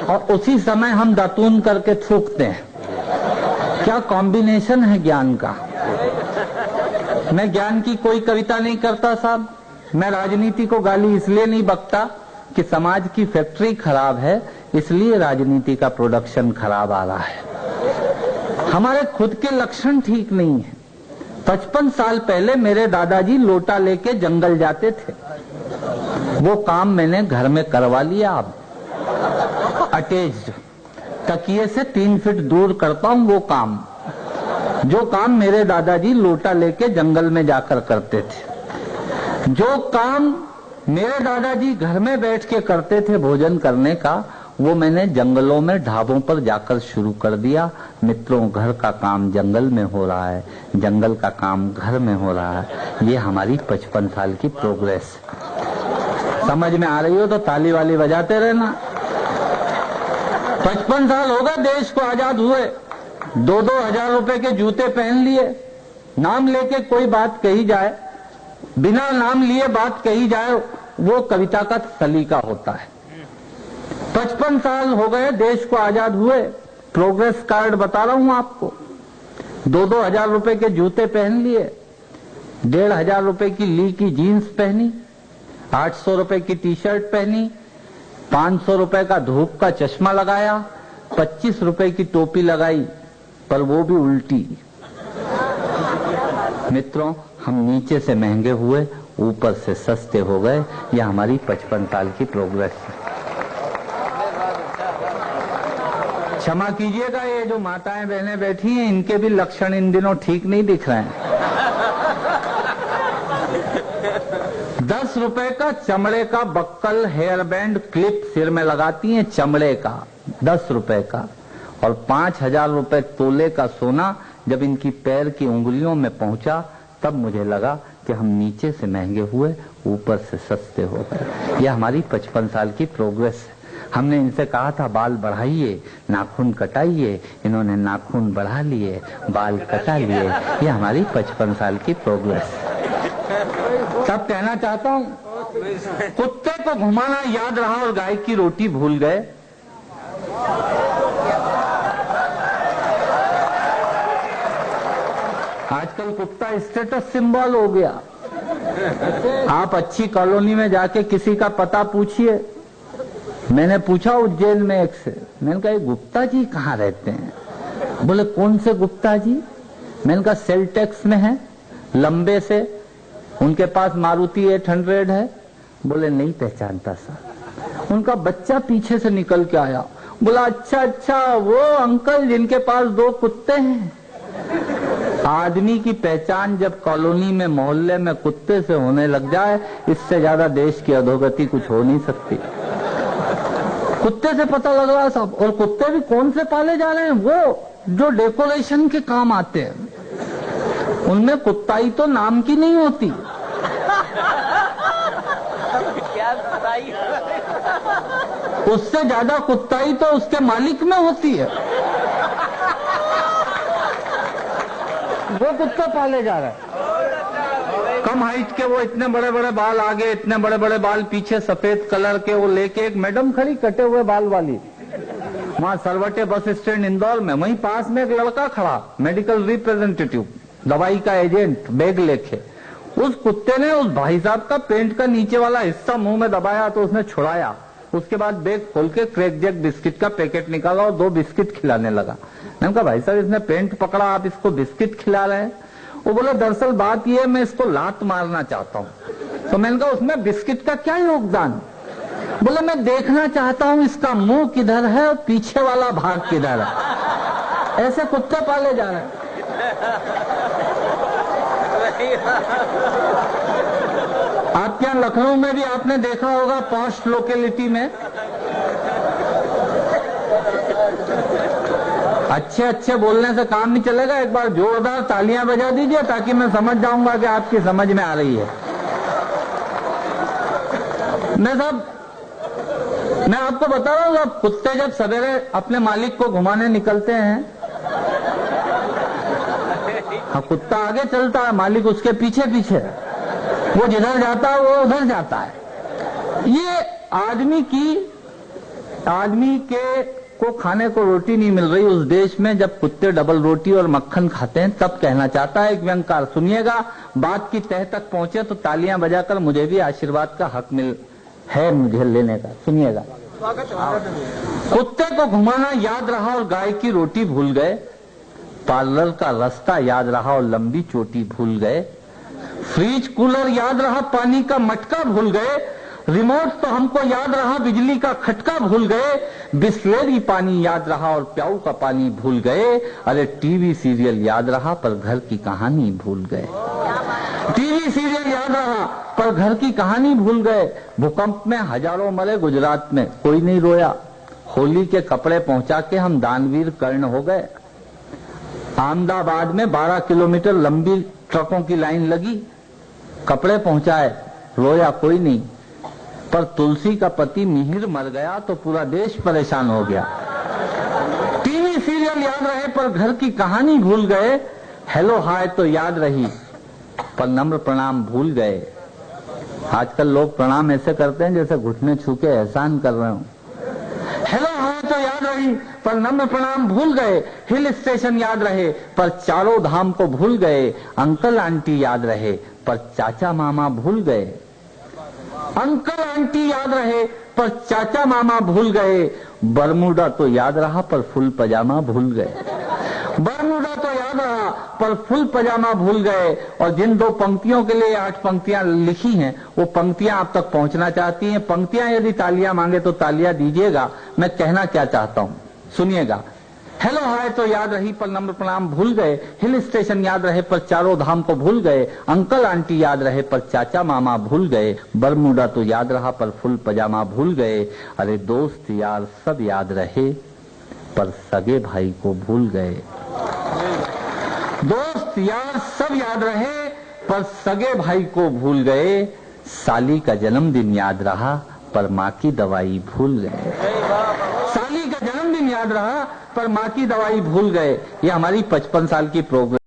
और उसी समय हम दातून करके थूकते हैं। क्या कॉम्बिनेशन है ज्ञान का। मैं ज्ञान की कोई कविता नहीं करता साहब। मैं राजनीति को गाली इसलिए नहीं बकता कि समाज की फैक्ट्री खराब है, इसलिए राजनीति का प्रोडक्शन खराब आ रहा है। हमारे खुद के लक्षण ठीक नहीं है। 55 साल पहले मेरे दादाजी लोटा लेके जंगल जाते थे। वो काम मैंने घर में करवा लिया। अब अटैच्ड तकिए से 3 फीट दूर करता हूं वो काम, जो काम मेरे दादाजी लोटा लेके जंगल में जाकर करते थे। जो काम मेरे दादाजी घर में बैठ के करते थे भोजन करने का, वो मैंने जंगलों में ढाबों पर जाकर शुरू कर दिया। मित्रों, घर का काम जंगल में हो रहा है, जंगल का काम घर में हो रहा है। ये हमारी 55 साल की प्रोग्रेस। समझ में आ रही हो तो ताली वाली बजाते रहना। 55 साल हो गए देश को आजाद हुए। 2-2 हजार रुपए के जूते पहन लिए। नाम लेके कोई बात कही जाए, बिना नाम लिए बात कही जाए, वो कविता का सलीका होता है। 55 साल हो गए देश को आजाद हुए। प्रोग्रेस कार्ड बता रहा हूं आपको। 2-2 हजार रुपए के जूते पहन लिए, 1,500 हजार रुपए की ली की जीन्स पहनी, 800 रुपए की टी शर्ट पहनी, 500 रुपए का धूप का चश्मा लगाया, 25 रुपए की टोपी लगाई, पर वो भी उल्टी। मित्रों, हम नीचे से महंगे हुए, ऊपर से सस्ते हो गए। यह हमारी 55 साल की प्रोग्रेस है। क्षमा कीजिएगा, ये जो माताएं बहनें बैठी हैं, इनके भी लक्षण इन दिनों ठीक नहीं दिख रहे हैं। 10 रुपए का चमड़े का बक्कल, हेयर बैंड, क्लिप सिर में लगाती हैं, चमड़े का 10 रुपए का। और 5,000 रुपए तोले का सोना जब इनकी पैर की उंगलियों में पहुंचा, तब मुझे लगा कि हम नीचे से महंगे हुए, ऊपर से सस्ते हो गए। यह हमारी 55 साल की प्रोग्रेस है। हमने इनसे कहा था बाल बढ़ाइए, नाखून कटाइए, इन्होंने नाखून बढ़ा लिए, बाल कटा लिए। ये हमारी 55 साल की प्रोग्रेस है। तब कहना चाहता हूँ, कुत्ते को घुमाना याद रहा और गाय की रोटी भूल गए। आजकल कुत्ता स्टेटस सिंबल हो गया। आप अच्छी कॉलोनी में जाके किसी का पता पूछिए। मैंने पूछा उज्जैन में एक से, मैंने कहा गुप्ता जी कहाँ रहते हैं? बोले कौन से गुप्ता जी? मैंने कहा सेल टैक्स में है, लंबे से, उनके पास मारुति 800 है। बोले नहीं पहचानता सर। उनका बच्चा पीछे से निकल के आया, बोला अच्छा अच्छा, वो अंकल जिनके पास 2 कुत्ते हैं। आदमी की पहचान जब कॉलोनी में, मोहल्ले में कुत्ते से होने लग जाए, इससे ज्यादा देश की अधोगति कुछ हो नहीं सकती। कुत्ते से पता लग रहा है सब। और कुत्ते भी कौन से पाले जा रहे हैं? वो जो डेकोरेशन के काम आते हैं, उनमें कुत्ताई तो नाम की नहीं होती। उससे ज्यादा कुत्ताई तो उसके मालिक में होती है। वो कुत्ता पाले जा रहा है। कम हाइट के वो इतने बड़े बड़े बाल आगे, इतने बड़े बड़े बाल पीछे, सफेद कलर के, वो लेके एक मैडम खड़ी कटे हुए बाल वाली, वहां सरवटे बस स्टैंड इंदौर में। वहीं पास में एक लड़का खड़ा, मेडिकल रिप्रेजेंटेटिव, दवाई का एजेंट, बैग लेके। उस कुत्ते ने उस भाई साहब का पेंट का नीचे वाला हिस्सा मुंह में दबाया तो उसने छुड़ाया। उसके बाद बैग खोल के क्रैक जैक बिस्किट का पैकेट निकाला और 2 बिस्किट खिलाने लगा। मैंने कहा भाई साहब इसने पेंट पकड़ा, आप इसको बिस्किट खिला रहे हैं? वो बोला दरअसल बात ये है, मैं इसको लात मारना चाहता हूँ। तो मैंने कहा उसमें बिस्किट का क्या योगदान? बोले मैं देखना चाहता हूँ इसका मुंह किधर है और पीछे वाला भाग किधर है। ऐसे कुत्ते पाले जा रहे हैं। आपके यहाँ लखनऊ में भी आपने देखा होगा, पॉश लोकेलिटी में अच्छे अच्छे बोलने से काम नहीं चलेगा। एक बार जोरदार तालियां बजा दीजिए ताकि मैं समझ जाऊंगा कि आपकी समझ में आ रही है। मैं आपको बता रहा हूँ, जब कुत्ते जब सवेरे अपने मालिक को घुमाने निकलते हैं, हाँ कुत्ता आगे चलता है, मालिक उसके पीछे पीछे, वो जिधर जाता है वो उधर जाता है। ये आदमी की आदमी को खाने को रोटी नहीं मिल रही उस देश में जब कुत्ते डबल रोटी और मक्खन खाते हैं, तब कहना चाहता है एक व्यंगकार। सुनिएगा, बात की तह तक पहुंचे तो तालियां बजाकर मुझे भी आशीर्वाद का हक है मुझे लेने का। सुनिएगा, कुत्ते को घुमाना याद रहा और गाय की रोटी भूल गए, पार्लर का रास्ता याद रहा और लंबी चोटी भूल गए, फ्रिज कूलर याद रहा पानी का मटका भूल गए, रिमोट तो हमको याद रहा बिजली का खटका भूल गए, बिस्लेरी पानी याद रहा और प्याऊ का पानी भूल गए। अरे टीवी सीरियल याद रहा पर घर की कहानी भूल गए। टीवी सीरियल याद रहा पर घर की कहानी भूल गए। भूकंप में हजारों मरे गुजरात में, कोई नहीं रोया। होली के कपड़े पहुंचा के हम दानवीर कर्ण हो गए। अहमदाबाद में 12 किलोमीटर लंबी ट्रकों की लाइन लगी, कपड़े पहुंचाए, रोया कोई नहीं। पर तुलसी का पति मिहिर मर गया तो पूरा देश परेशान हो गया। टीवी सीरियल याद रहे पर घर की कहानी भूल गए। हेलो हाय तो याद रही पर नम्र प्रणाम भूल गए। आजकल लोग प्रणाम ऐसे करते हैं जैसे घुटने छू के एहसान कर रहे हो। हेलो हाय तो याद रही पर नम्र प्रणाम भूल गए। हिल स्टेशन याद रहे पर चारों धाम को भूल गए। अंकल आंटी याद रहे पर चाचा मामा भूल गए। अंकल आंटी याद रहे पर चाचा मामा भूल गए। बरमूडा तो याद रहा पर फुल पजामा भूल गए। बरमूडा तो याद रहा पर फुल पजामा भूल गए। और जिन 2 पंक्तियों के लिए 8 पंक्तियां लिखी हैं, वो पंक्तियां आप तक पहुंचना चाहती हैं। पंक्तियां यदि तालियां मांगे तो तालियां दीजिएगा। मैं कहना क्या चाहता हूं सुनिएगा। हेलो हाय तो याद रही पर नम्र प्रणाम भूल गए। हिल स्टेशन याद रहे पर चारों धाम को भूल गए। अंकल आंटी याद रहे पर चाचा मामा भूल गए। बरमूडा तो याद रहा पर फुल पजामा भूल गए। अरे दोस्त यार सब याद रहे पर सगे भाई को भूल गए। दोस्त यार सब याद रहे पर सगे भाई को भूल गए। साली का जन्मदिन याद रहा पर माँ की दवाई भूल गए। साली का जन्मदिन याद रहा पर माँ की दवाई भूल गए। ये हमारी 55 साल की प्रोग्राम